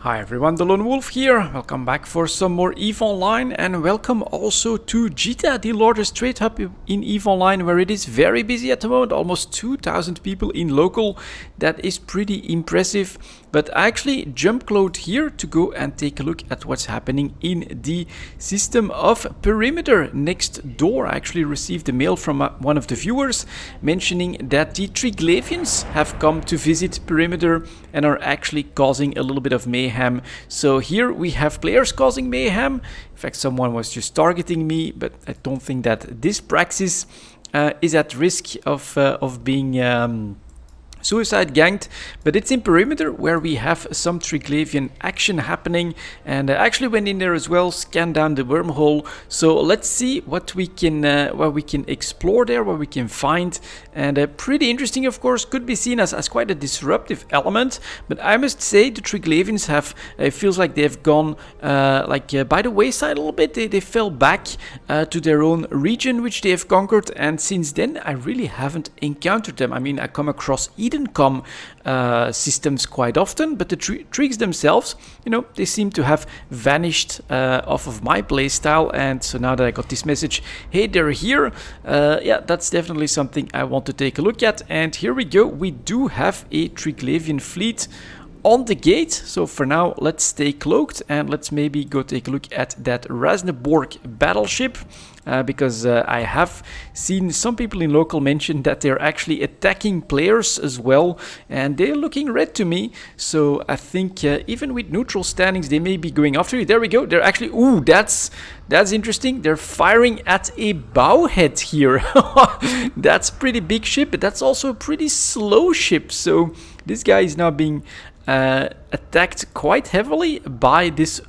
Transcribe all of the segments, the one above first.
Hi everyone, delonewolf here. Welcome back for some more EVE Online, and welcome also to Jita, the largest trade hub in EVE Online, where it is very busy at the moment. Almost 2,000 people in local. That is pretty impressive. But I actually jump-cloned here to go and take a look at what's happening in the system of Perimeter next door. I actually received a mail from one of the viewers mentioning that the Triglavians have come to visit Perimeter and are actually causing a little bit of mayhem. So here we have players causing mayhem. In fact, someone was just targeting me, but I don't think that this Praxis is at risk of being suicide ganged, but it's in Perimeter where we have some Triglavian action happening, and I actually went in there as well, scanned down the wormhole. So let's see what we can explore there, what we can find. And pretty interesting, of course, could be seen as quite a disruptive element. But I must say the Triglavians have, it feels like they've gone by the wayside a little bit. They fell back to their own region, which they have conquered, and since then I really haven't encountered them. I mean, I come across Edencom systems quite often, but the Trigs themselves, you know, they seem to have vanished off of my playstyle. And so now that I got this message, hey, they're here, yeah, that's definitely something I want to take a look at. And here we go, we do have a Triglavian fleet on the gate. So for now, let's stay cloaked and let's maybe go take a look at that Rasneborg battleship. Because I have seen some people in local mention that they're actually attacking players as well, and they're looking red to me. So I think even with neutral standings, they may be going after you. There we go. They're actually, ooh, that's interesting. They're firing at a bowhead here. That's a pretty big ship, but that's also a pretty slow ship. So this guy is now being attacked quite heavily by this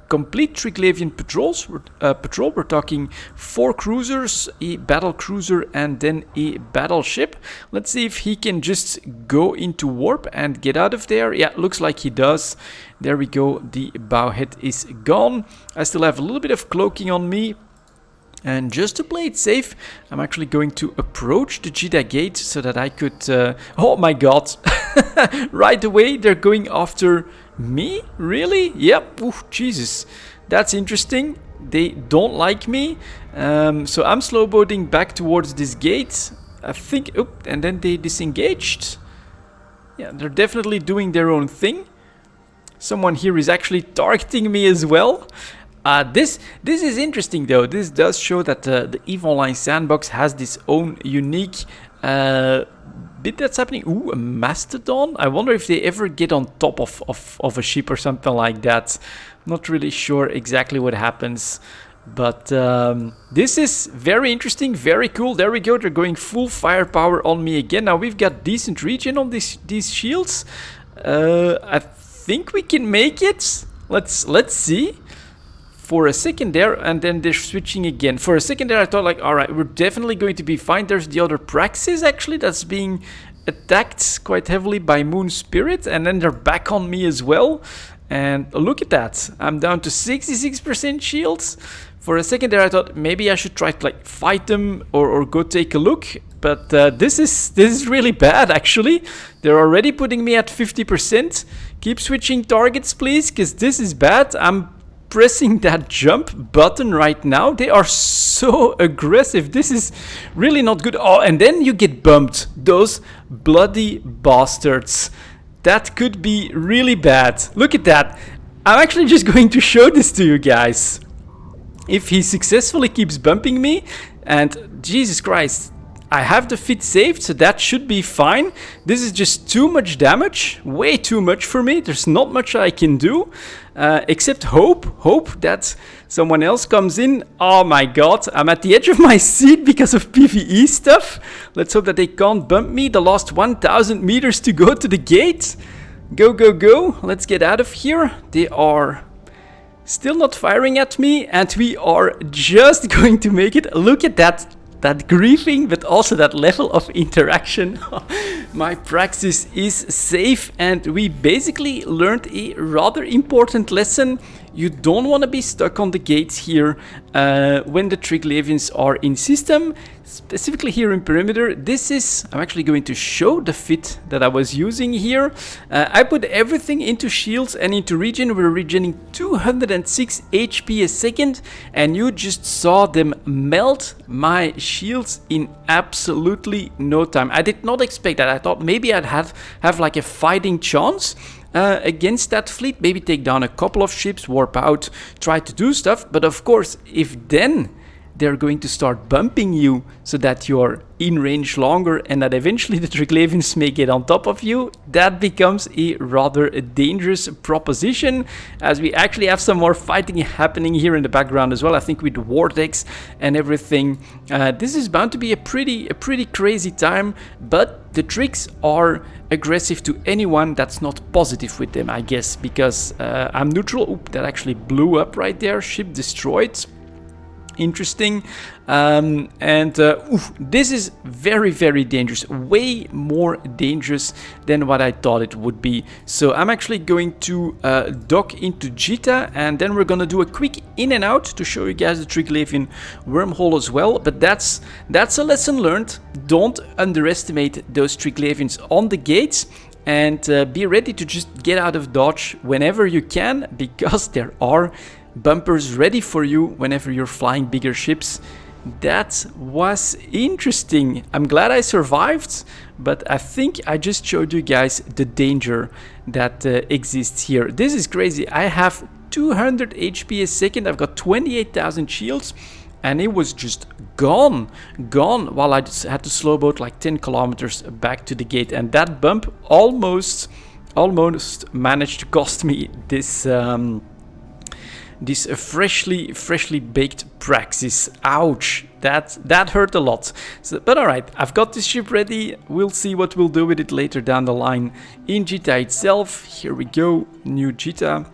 complete Triglavian patrols. We're talking 4 cruisers, a battle cruiser, and then a battleship. Let's see if he can just go into warp and get out of there. Yeah, looks like he does. There we go. The bowhead is gone. I still have a little bit of cloaking on me. And just to play it safe, I'm actually going to approach the Jita gate so that I could... oh my god! Right away, they're going after me? Really? Yep. Ooh, Jesus. That's interesting. They don't like me. So I'm slowboating back towards this gate. I think... Oh, and then they disengaged. Yeah, they're definitely doing their own thing. Someone here is actually targeting me as well. This is interesting though. This does show that the EVE Online sandbox has this own unique bit that's happening. Ooh, a mastodon. I wonder if they ever get on top of a ship or something like that. Not really sure exactly what happens. But this is very interesting, very cool. There we go. They're going full firepower on me again. Now we've got decent regen on these shields. I think we can make it. Let's see. For a second there, and then they're switching again. For a second there, I thought like, all right, we're definitely going to be fine. There's the other Praxis actually that's being attacked quite heavily by Moon Spirit, and then they're back on me as well. And look at that, I'm down to 66% shields. For a second there, I thought maybe I should try to like fight them or go take a look. But this is really bad actually. They're already putting me at 50%. Keep switching targets, please, because this is bad. I'm pressing that jump button right now. They are so aggressive. This is really not good. Oh, and then you get bumped. Those bloody bastards. That could be really bad. Look at that. I'm actually just going to show this to you guys. If he successfully keeps bumping me, and Jesus Christ, I have the fit saved, so that should be fine. This is just too much damage, way too much for me. There's not much I can do, except hope that someone else comes in. Oh my god, I'm at the edge of my seat because of PvE stuff. Let's hope that they can't bump me. The last 1,000 meters to go to the gate. Go, go, go. Let's get out of here. They are still not firing at me, and we are just going to make it. Look at that griefing, but also that level of interaction. My Praxis is safe, and we basically learned a rather important lesson. You don't want to be stuck on the gates here when the Triglavians are in system. specifically here in perimeter. This is, I'm actually going to show the fit that I was using here. I put everything into shields and into regen. We're regening 206 HP a second, and you just saw them melt my shields in absolutely no time. I did not expect that. I thought maybe I'd have like a fighting chance against that fleet, maybe take down a couple of ships, warp out, try to do stuff. But of course, if then they're going to start bumping you so that you're in range longer and that eventually the Triglavians may get on top of you, that becomes a rather dangerous proposition, as we actually have some more fighting happening here in the background as well. I think with the Vortex and everything, this is bound to be a pretty crazy time, but the Trigs are aggressive to anyone that's not positive with them, I guess, because I'm neutral. Oop, that actually blew up right there. Ship destroyed. Interesting. This is very dangerous, way more dangerous than what I thought it would be. So I'm actually going to dock into Jita, and then we're gonna do a quick in and out to show you guys the Triglavian wormhole as well. But that's a lesson learned. Don't underestimate those Triglavians on the gates, and be ready to just get out of dodge whenever you can, because there are bumpers ready for you whenever you're flying bigger ships. That was interesting. I'm glad I survived, but I think I just showed you guys the danger that exists here. This is crazy. I have 200 HP a second. I've got 28,000 shields, and it was just gone while I just had to slow boat like 10 kilometers back to the gate. And that bump almost managed to cost me this this freshly baked Praxis. Ouch, that hurt a lot. So, but alright, I've got this ship ready. We'll see what we'll do with it later down the line in Jita itself. Here we go, new Jita.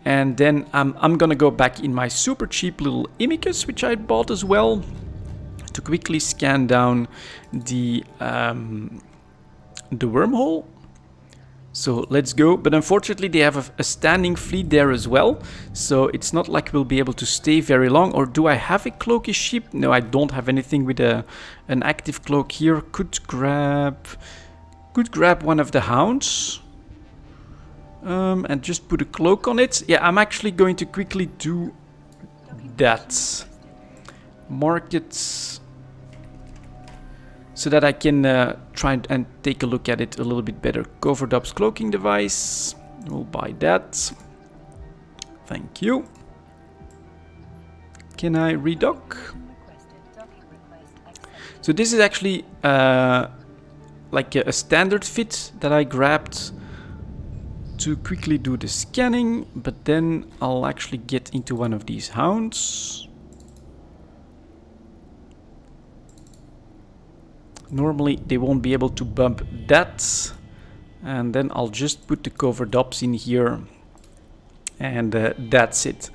And then I'm gonna go back in my super cheap little Imicus, which I bought as well, to quickly scan down the wormhole. So let's go. But unfortunately they have a standing fleet there as well, so it's not like we'll be able to stay very long. Or do I have a cloaky ship? No, I don't have anything with an active cloak here. Could grab one of the hounds and just put a cloak on it. Yeah, I'm actually going to quickly do that. Market, so that I can try and take a look at it a little bit better. Coverdub's cloaking device. We'll buy that. Thank you. Can I redock? So this is actually like a standard fit that I grabbed to quickly do the scanning, but then I'll actually get into one of these hounds. Normally they won't be able to bump that, and then I'll just put the covered ops in here, and that's it,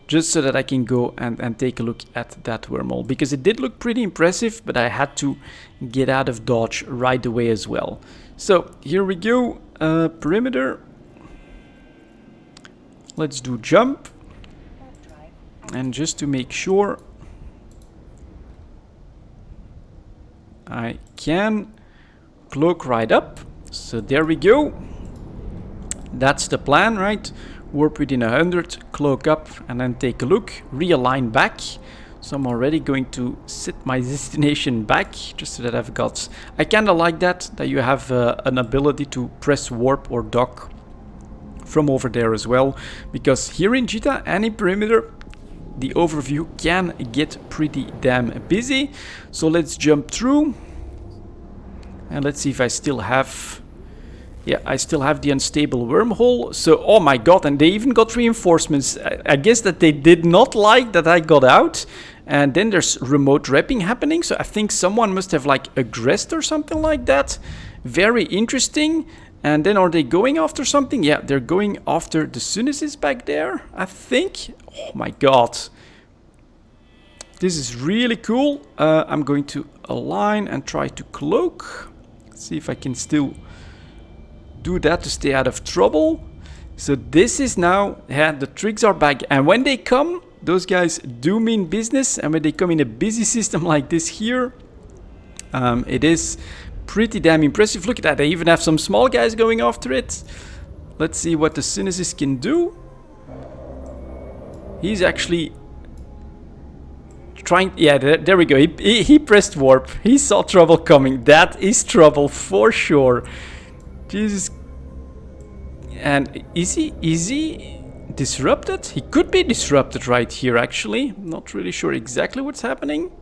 just so that I can go and take a look at that wormhole, because it did look pretty impressive, but I had to get out of dodge right away as well. So here we go, perimeter. Let's do jump, and just to make sure I can cloak right up. So there we go. That's the plan, right? Warp within 100, cloak up, and then take a look, realign back. So I'm already going to set my destination back, just so that I've got... I kind of like that you have an ability to press warp or dock from over there as well, because here in Jita and in perimeter, the overview can get pretty damn busy. So let's jump through, and let's see if I still have... Yeah, I still have the unstable wormhole. So, oh my god, and they even got reinforcements. I guess that they did not like that I got out. And then there's remote repping happening, so I think someone must have like aggressed or something like that. Very interesting. And then are they going after something? Yeah, they're going after the Sunesis back there, I think. Oh my god. This is really cool. I'm going to align and try to cloak. See if I can still do that to stay out of trouble. So this is now, yeah, the Trigs are back. And when they come, those guys do mean business. And when they come in a busy system like this here, It is pretty damn impressive. Look at that, they even have some small guys going after it. Let's see what the Synesys can do. He's actually trying... Yeah, there we go. He pressed warp. He saw trouble coming. That is trouble for sure. Jesus. And is he disrupted? He could be disrupted right here, actually. Not really sure exactly what's happening.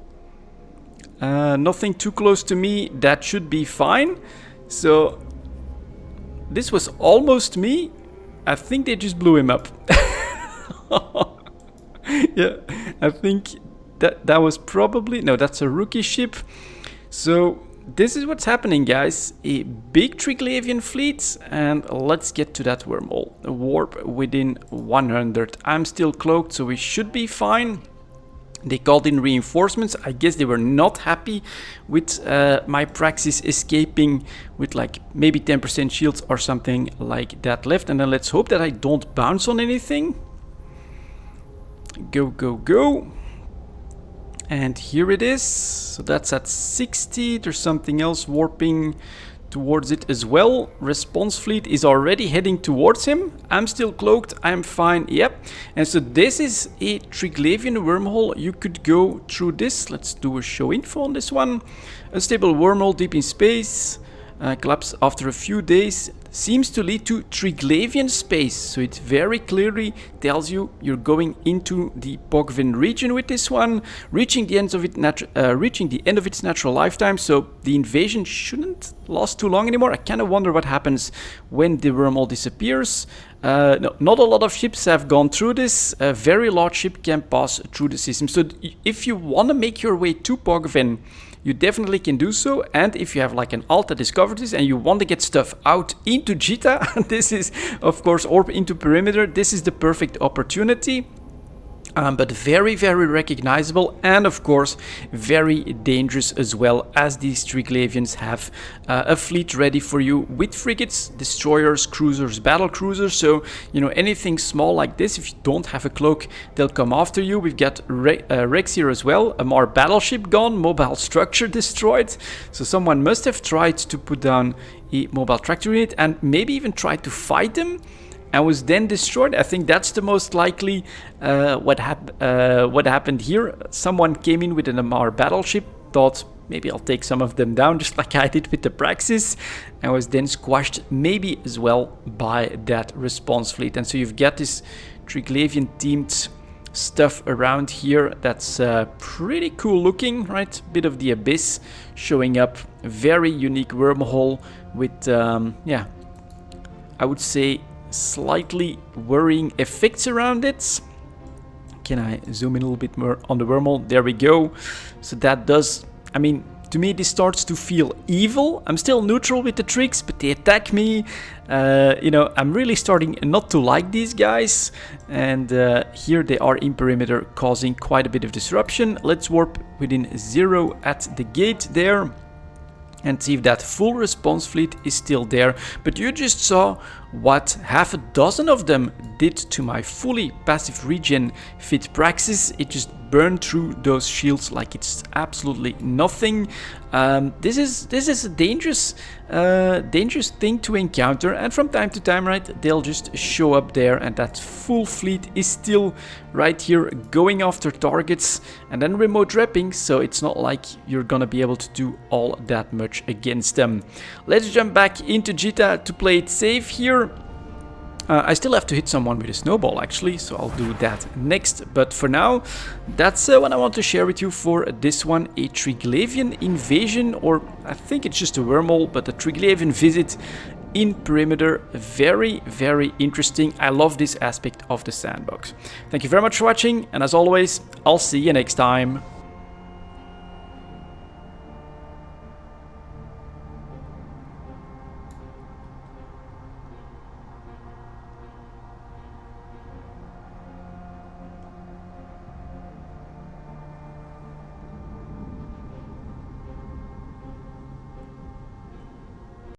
Nothing too close to me. That should be fine. So this was almost me. I think they just blew him up. Yeah, I think that was probably... No, that's a rookie ship. So this is what's happening, guys. A big Triglavian fleet, and let's get to that wormhole. A warp within 100. I'm still cloaked, so we should be fine. They called in reinforcements. I guess they were not happy with my Praxis escaping with like maybe 10% shields or something like that left. And then let's hope that I don't bounce on anything. Go, go, go. And here it is. So that's at 60. There's something else warping towards it as well. Response fleet is already heading towards him. I'm still cloaked. I'm fine. Yep. And so this is a Triglavian wormhole. You could go through this. Let's do a show info on this one. Unstable wormhole deep in space. Collapse after a few days. Seems to lead to Triglavian space, so it very clearly tells you you're going into the Pogvin region with this one, reaching the end of its natural lifetime. So the invasion shouldn't last too long anymore. I kind of wonder what happens when the wormhole disappears. No, not a lot of ships have gone through this. A very large ship can pass through the system. So if you want to make your way to Pogvin, you definitely can do so. And if you have like an alt that discovered this and you want to get stuff out into Jita, this is of course, or into perimeter, this is the perfect opportunity. But very, very recognizable, and of course very dangerous as well, as these Triglavians have a fleet ready for you with frigates, destroyers, cruisers, battle cruisers. So you know, anything small like this, if you don't have a cloak, they'll come after you. We've got Rex here as well, a more battleship gone, mobile structure destroyed. So someone must have tried to put down a mobile tractor unit and maybe even tried to fight them and was then destroyed. I think that's the most likely what happened here. Someone came in with an MR battleship, thought maybe I'll take some of them down, just like I did with the Praxis, and was then squashed maybe as well by that response fleet. And so you've got this Triglavian themed stuff around here that's pretty cool looking, right? Bit of the abyss showing up, very unique wormhole with yeah, I would say slightly worrying effects around it. Can I zoom in a little bit more on the wormhole? There we go. So that does, I mean, to me this starts to feel evil. I'm still neutral with the Trigs, but they attack me. You know, I'm really starting not to like these guys. And here they are in perimeter, causing quite a bit of disruption. Let's warp within 0 at the gate there and see if that full response fleet is still there. But you just saw what half a dozen of them did to my fully passive regen fit Praxis. It just burned through those shields like it's absolutely nothing. This is a dangerous thing to encounter, and from time to time, right, they'll just show up there, and that full fleet is still right here going after targets and then remote repping, so it's not like you're gonna be able to do all that much against them. Let's jump back into Jita to play it safe here. I still have to hit someone with a snowball actually, so I'll do that next. But for now, that's what I want to share with you for this one. A Triglavian invasion, or I think it's just a wormhole, but a Triglavian visit in perimeter. Very, very interesting. I love this aspect of the sandbox. Thank you very much for watching, and as always, I'll see you next time.